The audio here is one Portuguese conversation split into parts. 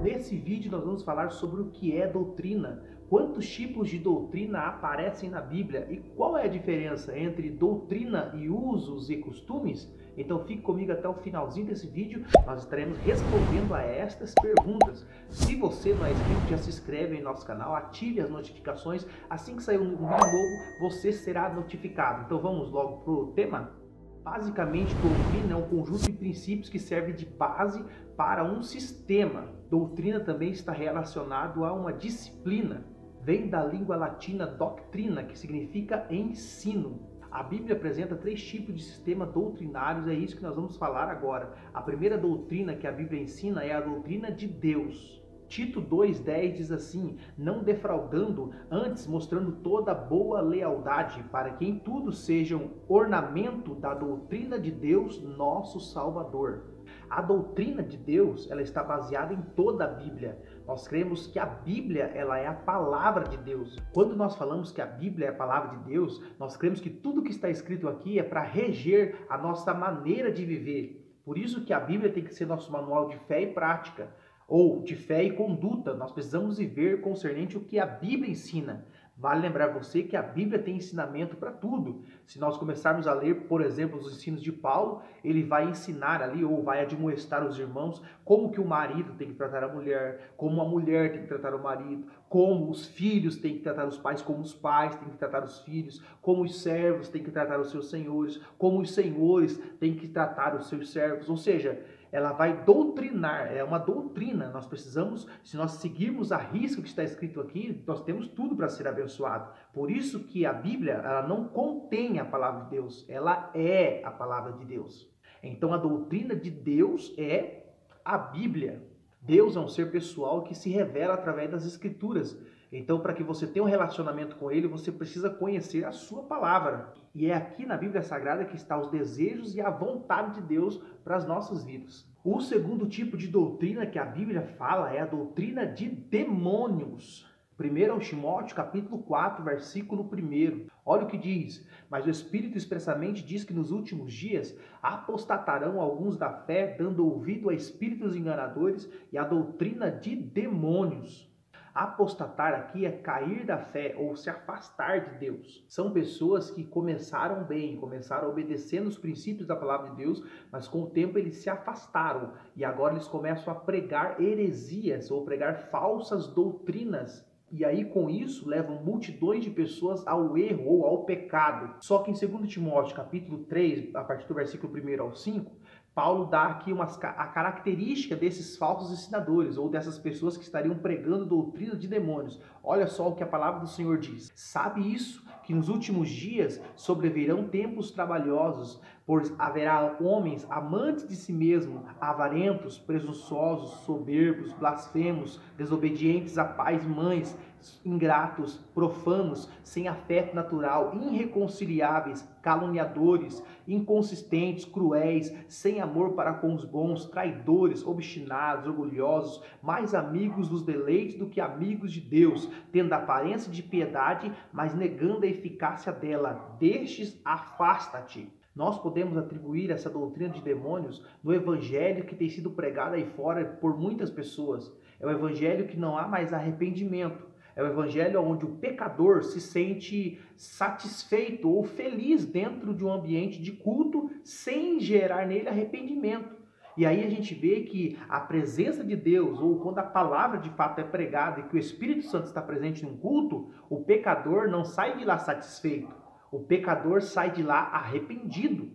Nesse vídeo nós vamos falar sobre o que é doutrina, quantos tipos de doutrina aparecem na Bíblia e qual é a diferença entre doutrina e usos e costumes. Então fique comigo até o finalzinho desse vídeo, nós estaremos respondendo a estas perguntas. Se você não é inscrito, já se inscreve em nosso canal, ative as notificações, assim que sair um vídeo novo, você será notificado. Então vamos logo para o tema? Basicamente, doutrina é um conjunto de princípios que serve de base para um sistema. Doutrina também está relacionado a uma disciplina. Vem da língua latina doctrina, que significa ensino. A Bíblia apresenta 3 tipos de sistema doutrinários, é isso que nós vamos falar agora. A primeira doutrina que a Bíblia ensina é a doutrina de Deus. Tito 2,10 diz assim: não defraudando, antes mostrando toda boa lealdade, para que em tudo sejam ornamento da doutrina de Deus, nosso Salvador. A doutrina de Deus, ela está baseada em toda a Bíblia. Nós cremos que a Bíblia, ela é a palavra de Deus. Quando nós falamos que a Bíblia é a palavra de Deus, nós cremos que tudo que está escrito aqui é para reger a nossa maneira de viver. Por isso que a Bíblia tem que ser nosso manual de fé e prática, ou de fé e conduta. Nós precisamos viver concernente o que a Bíblia ensina. Vale lembrar você que a Bíblia tem ensinamento para tudo. Se nós começarmos a ler, por exemplo, os ensinos de Paulo, ele vai ensinar ali, ou vai admoestar os irmãos, como que o marido tem que tratar a mulher, como a mulher tem que tratar o marido, como os filhos têm que tratar os pais, como os pais têm que tratar os filhos, como os servos têm que tratar os seus senhores, como os senhores têm que tratar os seus servos. Ou seja, ela vai doutrinar, é uma doutrina. Nós precisamos, se nós seguirmos a risca o que está escrito aqui, nós temos tudo para ser abençoado. Por isso que a Bíblia, ela não contém a palavra de Deus, ela é a palavra de Deus. Então a doutrina de Deus é a Bíblia. Deus é um ser pessoal que se revela através das Escrituras. Então, para que você tenha um relacionamento com Ele, você precisa conhecer a sua palavra. E é aqui na Bíblia Sagrada que estão os desejos e a vontade de Deus para as nossas vidas. O segundo tipo de doutrina que a Bíblia fala é a doutrina de demônios. 1 Timóteo, capítulo 4, versículo 1. Olha o que diz: mas o Espírito expressamente diz que nos últimos dias apostatarão alguns da fé, dando ouvido a espíritos enganadores e a doutrina de demônios. Apostatar aqui é cair da fé ou se afastar de Deus. São pessoas que começaram bem, começaram obedecendo os princípios da palavra de Deus, mas com o tempo eles se afastaram e agora eles começam a pregar heresias ou pregar falsas doutrinas. E aí com isso levam multidões de pessoas ao erro ou ao pecado. Só que em 2 Timóteo capítulo 3, a partir do versículo 1 ao 5, Paulo dá aqui a característica desses falsos ensinadores, ou dessas pessoas que estariam pregando doutrina de demônios. Olha só o que a palavra do Senhor diz. Sabe isso, que nos últimos dias sobrevirão tempos trabalhosos, pois haverá homens amantes de si mesmos, avarentos, presunçosos, soberbos, blasfemos, desobedientes a pais e mães, ingratos, profanos, sem afeto natural, irreconciliáveis, caluniadores, inconsistentes, cruéis, sem amor para com os bons, traidores, obstinados, orgulhosos, mais amigos dos deleites do que amigos de Deus, tendo a aparência de piedade, mas negando a eficácia dela. Destes, afasta-te. Nós podemos atribuir essa doutrina de demônios no evangelho que tem sido pregado aí fora por muitas pessoas. É o evangelho que não há mais arrependimento. É o evangelho onde o pecador se sente satisfeito ou feliz dentro de um ambiente de culto sem gerar nele arrependimento. E aí a gente vê que a presença de Deus, ou quando a palavra de fato é pregada e que o Espírito Santo está presente num culto, o pecador não sai de lá satisfeito. O pecador sai de lá arrependido.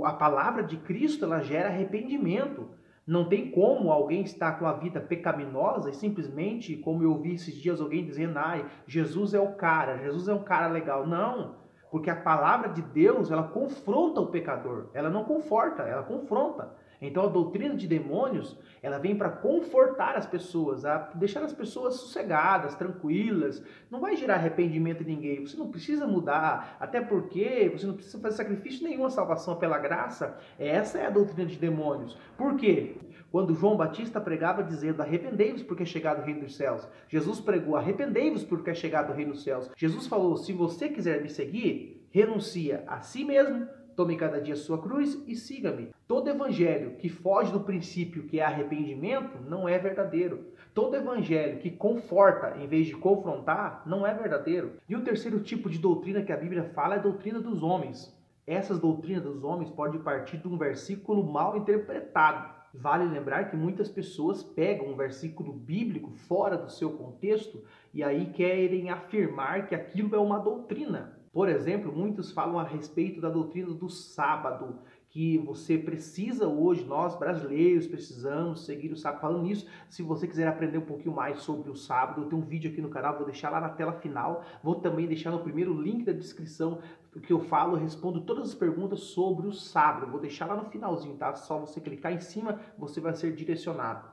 A palavra de Cristo, ela gera arrependimento. Não tem como alguém estar com a vida pecaminosa e simplesmente, como eu ouvi esses dias alguém dizendo, Jesus é o cara, Jesus é um cara legal. Não, porque a palavra de Deus, ela confronta o pecador, ela não conforta, ela confronta. Então a doutrina de demônios, ela vem para confortar as pessoas, a deixar as pessoas sossegadas, tranquilas. Não vai gerar arrependimento em ninguém, você não precisa mudar, até porque você não precisa fazer sacrifício nenhum, a salvação pela graça. Essa é a doutrina de demônios. Por quê? Quando João Batista pregava dizendo, arrependei-vos porque é chegado o reino dos céus. Jesus pregou, arrependei-vos porque é chegado o reino dos céus. Jesus falou, se você quiser me seguir, renuncia a si mesmo, tome cada dia a sua cruz e siga-me. Todo evangelho que foge do princípio que é arrependimento não é verdadeiro. Todo evangelho que conforta em vez de confrontar não é verdadeiro. E o terceiro tipo de doutrina que a Bíblia fala é a doutrina dos homens. Essas doutrinas dos homens podem partir de um versículo mal interpretado. Vale lembrar que muitas pessoas pegam um versículo bíblico fora do seu contexto e aí querem afirmar que aquilo é uma doutrina. Por exemplo, muitos falam a respeito da doutrina do sábado, que você precisa hoje, nós brasileiros precisamos seguir o sábado. Falando nisso, se você quiser aprender um pouquinho mais sobre o sábado, eu tenho um vídeo aqui no canal, vou deixar lá na tela final, vou também deixar no primeiro link da descrição que eu falo, eu respondo todas as perguntas sobre o sábado. Vou deixar lá no finalzinho, tá? Só você clicar em cima, você vai ser direcionado.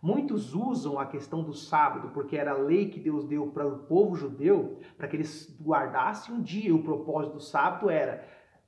Muitos usam a questão do sábado porque era a lei que Deus deu para o povo judeu, para que eles guardassem um dia. O propósito do sábado era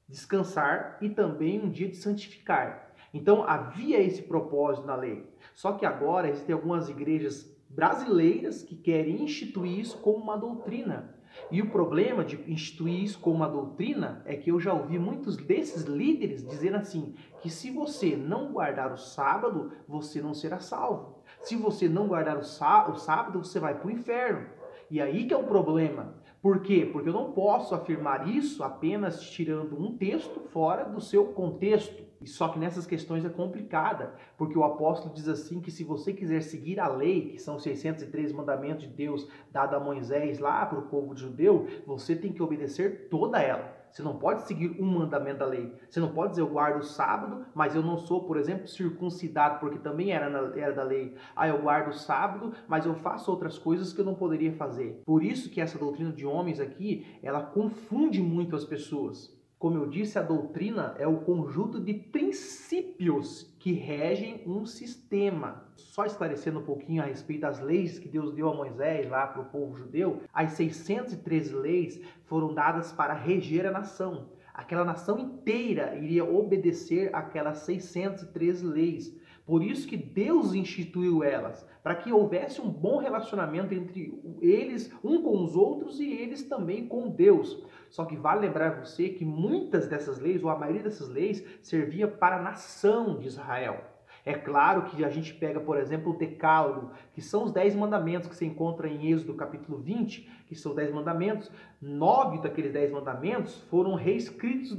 descansar e também um dia de santificar. Então havia esse propósito na lei. Só que agora existem algumas igrejas brasileiras que querem instituir isso como uma doutrina. E o problema de instituir isso como uma doutrina é que eu já ouvi muitos desses líderes dizendo assim, que se você não guardar o sábado, você não será salvo. Se você não guardar o sábado, você vai para o inferno. E aí que é o problema. Por quê? Porque eu não posso afirmar isso apenas tirando um texto fora do seu contexto. Só que nessas questões é complicada, porque o apóstolo diz assim que se você quiser seguir a lei, que são os 603 mandamentos de Deus dado a Moisés lá para o povo judeu, você tem que obedecer toda ela. Você não pode seguir um mandamento da lei. Você não pode dizer eu guardo o sábado, mas eu não sou, por exemplo, circuncidado, porque também era da lei. Ah, eu guardo o sábado, mas eu faço outras coisas que eu não poderia fazer. Por isso que essa doutrina de homens aqui, ela confunde muito as pessoas. Como eu disse, a doutrina é o conjunto de princípios que regem um sistema. Só esclarecendo um pouquinho a respeito das leis que Deus deu a Moisés lá para o povo judeu, as 613 leis foram dadas para reger a nação. Aquela nação inteira iria obedecer aquelas 613 leis. Por isso que Deus instituiu elas, para que houvesse um bom relacionamento entre eles, um com os outros e eles também com Deus. Só que vale lembrar você que muitas dessas leis, ou a maioria dessas leis, servia para a nação de Israel. É claro que a gente pega, por exemplo, o Decálogo, que são os 10 mandamentos que se encontra em Êxodo capítulo 20, que são 10 mandamentos. 9 daqueles 10 mandamentos foram reescritos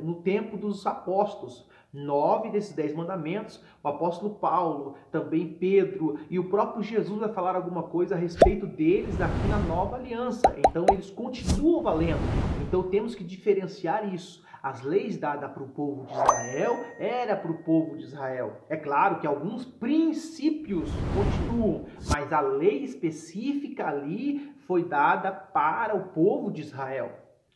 no tempo dos apóstolos. 9 desses 10 mandamentos, o apóstolo Paulo, também Pedro e o próprio Jesus vai falar alguma coisa a respeito deles aqui na nova aliança. Então eles continuam valendo. Então temos que diferenciar isso. As leis dadas para o povo de Israel era para o povo de Israel. É claro que alguns princípios continuam, mas a lei específica ali foi dada para o povo de Israel.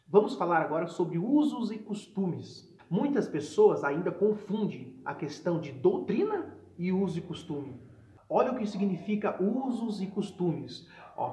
Vamos falar agora sobre usos e costumes. Muitas pessoas ainda confundem a questão de doutrina e uso e costume. Olha o que significa usos e costumes.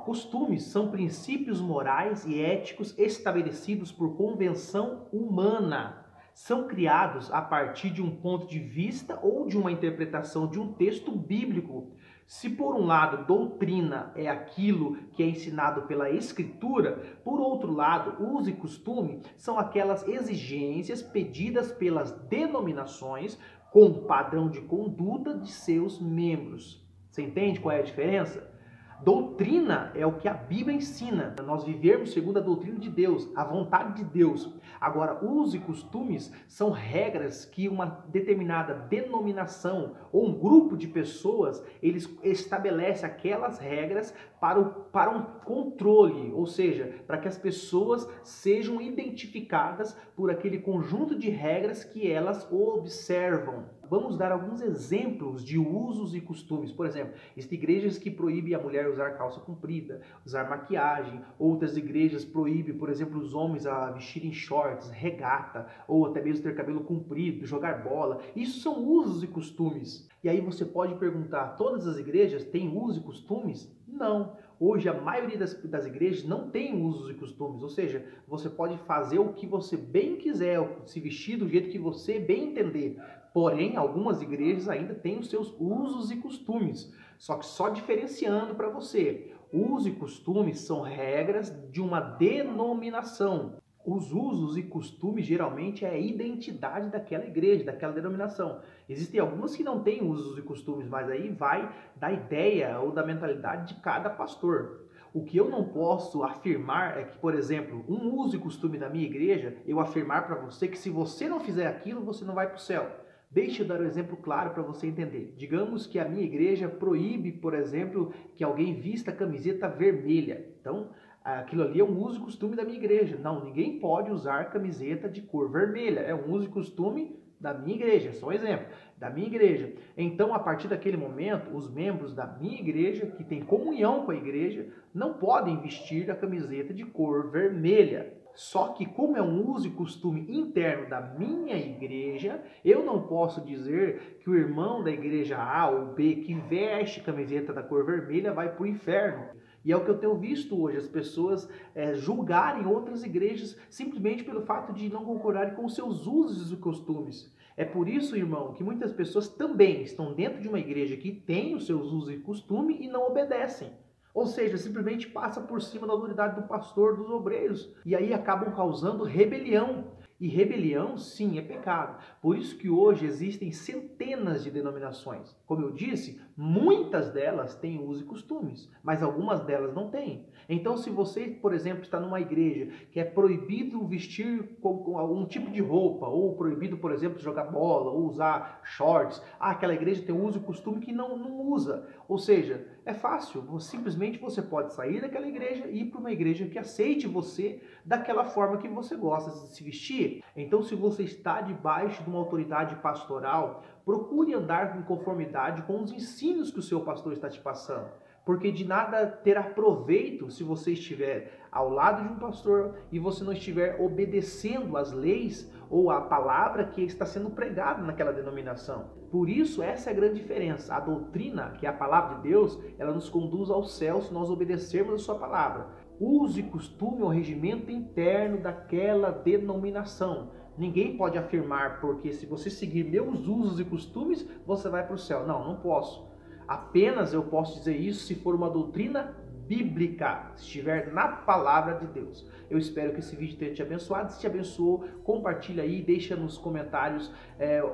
Costumes são princípios morais e éticos estabelecidos por convenção humana. São criados a partir de um ponto de vista ou de uma interpretação de um texto bíblico. Se por um lado doutrina é aquilo que é ensinado pela Escritura, por outro lado, uso e costume são aquelas exigências pedidas pelas denominações com o padrão de conduta de seus membros. Você entende qual é a diferença? Doutrina é o que a Bíblia ensina, nós vivermos segundo a doutrina de Deus, a vontade de Deus. Agora, usos e costumes são regras que uma determinada denominação ou um grupo de pessoas, eles estabelecem aquelas regras para um controle, ou seja, para que as pessoas sejam identificadas por aquele conjunto de regras que elas observam. Vamos dar alguns exemplos de usos e costumes. Por exemplo, existem igrejas que proíbem a mulher usar calça comprida, usar maquiagem. Outras igrejas proíbem, por exemplo, os homens a vestirem shorts, regata, ou até mesmo ter cabelo comprido, jogar bola. Isso são usos e costumes. E aí você pode perguntar, todas as igrejas têm usos e costumes? Não. Hoje a maioria das igrejas não tem usos e costumes, ou seja, você pode fazer o que você bem quiser, se vestir do jeito que você bem entender. Porém, algumas igrejas ainda têm os seus usos e costumes, só que só diferenciando para você. Usos e costumes são regras de uma denominação. Os usos e costumes geralmente é a identidade daquela igreja, daquela denominação. Existem algumas que não têm usos e costumes, mas aí vai da ideia ou da mentalidade de cada pastor. O que eu não posso afirmar é que, por exemplo, um uso e costume da minha igreja, eu afirmar para você que se você não fizer aquilo, você não vai para o céu. Deixa eu dar um exemplo claro para você entender. Digamos que a minha igreja proíbe, por exemplo, que alguém vista camiseta vermelha. Então, aquilo ali é um uso e costume da minha igreja. Não, ninguém pode usar camiseta de cor vermelha. É um uso e costume da minha igreja, só um exemplo, da minha igreja. Então, a partir daquele momento, os membros da minha igreja, que têm comunhão com a igreja, não podem vestir a camiseta de cor vermelha. Só que, como é um uso e costume interno da minha igreja, eu não posso dizer que o irmão da igreja A ou B que veste camiseta da cor vermelha vai para o inferno. E é o que eu tenho visto hoje, as pessoas julgarem outras igrejas simplesmente pelo fato de não concordarem com os seus usos e costumes. É por isso, irmão, que muitas pessoas também estão dentro de uma igreja que tem os seus usos e costumes e não obedecem. Ou seja, simplesmente passa por cima da autoridade do pastor, dos obreiros. E aí acabam causando rebelião. E rebelião, sim, é pecado. Por isso que hoje existem centenas de denominações. Como eu disse, muitas delas têm usos e costumes, mas algumas delas não têm. Então, se você, por exemplo, está numa igreja que é proibido vestir com algum tipo de roupa, ou proibido, por exemplo, jogar bola, ou usar shorts, aquela igreja tem uso e costume que não usa. Ou seja, é fácil, simplesmente você pode sair daquela igreja e ir para uma igreja que aceite você daquela forma que você gosta de se vestir. Então, se você está debaixo de uma autoridade pastoral, procure andar em conformidade com os ensinos que o seu pastor está te passando. Porque de nada terá proveito se você estiver ao lado de um pastor e você não estiver obedecendo às leis ou à palavra que está sendo pregada naquela denominação. Por isso, essa é a grande diferença. A doutrina, que é a palavra de Deus, ela nos conduz ao céu se nós obedecermos a sua palavra. Uso e costume é o regimento interno daquela denominação. Ninguém pode afirmar, porque se você seguir meus usos e costumes, você vai para o céu. Não, não posso. Apenas eu posso dizer isso se for uma doutrina bíblica, se estiver na palavra de Deus. Eu espero que esse vídeo tenha te abençoado. Se te abençoou, compartilha aí, deixa nos comentários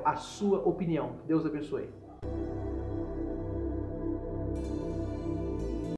a sua opinião. Deus abençoe.